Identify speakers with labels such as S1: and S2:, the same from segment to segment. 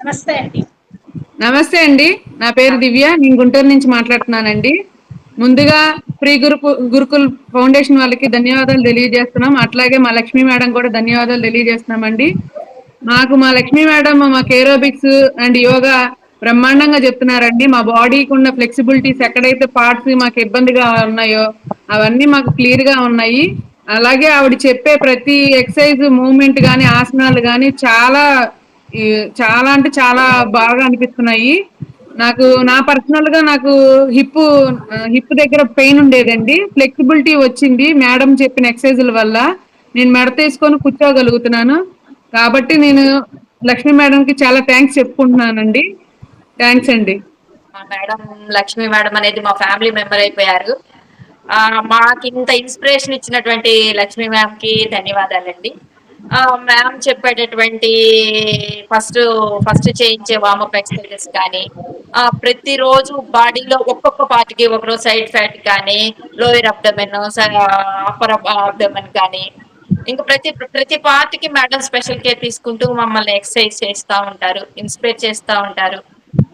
S1: నమస్తే అండి.
S2: నమస్తే అండి. నా పేరు దివ్య. నేను గుంటూరు నుంచి మాట్లాడుతున్నానండి. ముందుగా ప్రీ గురుకుల్ ఫౌండేషన్ వాళ్ళకి ధన్యవాదాలు తెలియజేస్తున్నాం. అట్లాగే మా లక్ష్మీ మేడం కూడా ధన్యవాదాలు తెలియజేస్తున్నామండి. మా లక్ష్మీ మేడం మాకు ఏరోబిక్స్ అండ్ యోగా బ్రహ్మాండంగా చెప్తున్నారండి. మా బాడీకి ఉన్న ఫ్లెక్సిబిలిటీస్ ఎక్కడైతే పార్ట్స్ మాకు ఇబ్బందిగా ఉన్నాయో అవన్నీ మాకు క్లియర్ గా ఉన్నాయి. అలాగే ఆవిడ చెప్పే ప్రతి ఎక్సర్సైజ్ మూవ్మెంట్ గానీ ఆసనాలు గానీ ఈ చాలా అంటే చాలా బాగా అనిపిస్తున్నాయి. నా పర్సనల్ గా నాకు హిప్ దగ్గర పెయిన్ ఉండేదండి. ఫ్లెక్సిబిలిటీ వచ్చింది మేడం చెప్పిన ఎక్సర్సైజుల వల్ల. నేను మెడ తీసుకొని కూర్చోగలుగుతున్నాను. కాబట్టి నేను లక్ష్మీ మేడం కి చాలా థ్యాంక్స్ చెప్పుకుంటున్నానండి. థ్యాంక్స్ అండి.
S3: మేడం లక్ష్మీ మేడం అనేది మా ఫ్యామిలీ మెంబర్ అయిపోయారు. మాకు ఇంత ఇన్స్పిరేషన్ ఇచ్చినటువంటి లక్ష్మీ మ్యామ్ కి ధన్యవాదాలండి. మ్యామ్ చెప్పేటటువంటి ఫస్ట్ ఫస్ట్ చేయించే వామప్ ఎక్సర్సైజెస్ కానీ ప్రతిరోజు బాడీలో ఒక్కొక్క పార్ట్కి ఒకరోజు సైడ్ ఫ్యాట్ కానీ లోయర్ అబ్డమెన్ అప్పర్ అబ్డమెన్ కానీ ఇంకా ప్రతి పార్ట్కి మేడం స్పెషల్ కేర్ తీసుకుంటూ మమ్మల్ని ఎక్సర్సైజ్ చేస్తూ ఉంటారు, ఇన్స్పైర్ చేస్తూ ఉంటారు.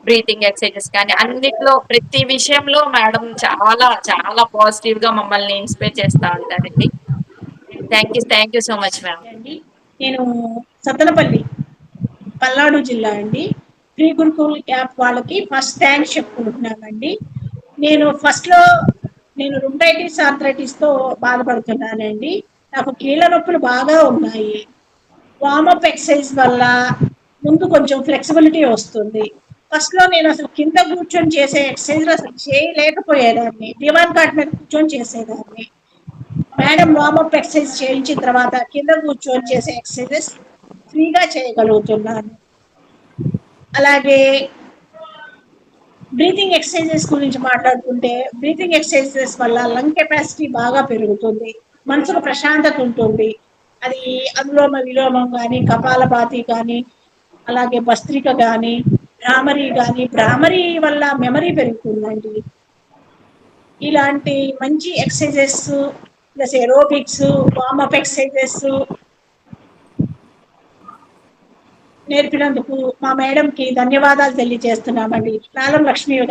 S3: బ్రీతింగ్ ఎక్సర్సైజెస్ కానీ అన్నిట్లో ప్రతి విషయంలో మేడం చాలా చాలా పాజిటివ్ గా మమ్మల్ని ఇన్స్పైర్ చేస్తూ ఉంటారండి. Thank you so much ma'am.
S1: అండి నేను సత్తెనపల్లి పల్నాడు జిల్లా అండి. ప్రీ గురుకుల్ యాప్ వాళ్ళకి ఫస్ట్ థ్యాంక్స్ చెప్పుకుంటున్నానండి. నేను రుంటైటిస్ ఆర్థరైటిస్ తో బాధపడుతున్నానండి. నాకు కీళ్ళ నొప్పులు బాగా ఉన్నాయి. వార్మప్ ఎక్సర్సైజ్ వల్ల ముందు కొంచెం ఫ్లెక్సిబిలిటీ వస్తుంది. ఫస్ట్ లో నేను అసలు కింద కూర్చొని చేసే ఎక్సర్సైజ్ అసలు చేయలేకపోయేదాన్ని. దివాన్ కాట్ మీద కూర్చొని చేసేదాన్ని. మేడం వార్మప్ ఎక్సర్సైజ్ చేయించిన తర్వాత కింద కూర్చొని చేసే ఎక్సర్సైజెస్ ఫ్రీగా చేయగలుగుతున్నాను. అలాగే బ్రీతింగ్ ఎక్సర్సైజెస్ గురించి మాట్లాడుకుంటే బ్రీతింగ్ ఎక్సర్సైజెస్ వల్ల లంగ్ కెపాసిటీ బాగా పెరుగుతుంది, మనసుకు ప్రశాంతత ఉంటుంది. అది అనులోమ విలోమం కానీ, కపాలభాతి కానీ, అలాగే భస్త్రిక కానీ, భ్రామరీ వల్ల మెమరీ పెరుగుతుందండి. ఇలాంటి మంచి exercises plus aerobics warmup exercises నేర్పినందుకు మా మేడం కి ధన్యవాదాలు తెలియజేస్తున్నామండి. లాలం లక్ష్మి